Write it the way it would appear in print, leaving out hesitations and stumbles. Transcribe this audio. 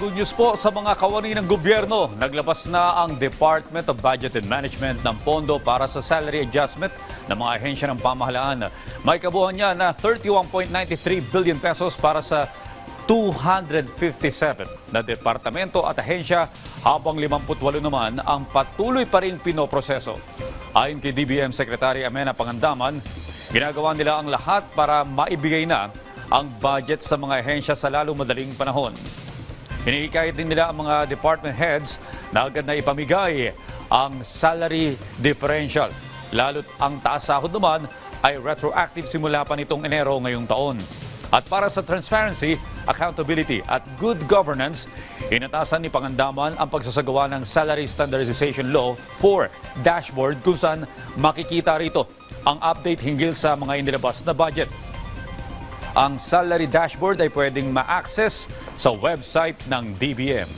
Good news po sa mga kawani ng gobyerno. Naglabas na ang Department of Budget and Management ng pondo para sa salary adjustment ng mga ahensya ng pamahalaan. May kabuuan niya na 31.93 billion pesos para sa 257 na departamento at ahensya, habang 58 naman ang patuloy pa rin pinoproseso. Ayon kay DBM Secretary Amenah Pangandaman, ginagawa nila ang lahat para maibigay na ang budget sa mga ahensya sa lalong madaling panahon. Hinihikayat din nila ang mga department heads na agad na ipamigay ang salary differential. Lalo't ang taas sahod naman ay retroactive simula pa nitong Enero ngayong taon. At para sa transparency, accountability at good governance, inatasan ni Pangandaman ang pagsasagawa ng Salary Standardization Law 4 dashboard kung saan makikita rito ang update hinggil sa mga inilabas na budget. Ang salary dashboard ay pwedeng ma-access sa website ng DBM.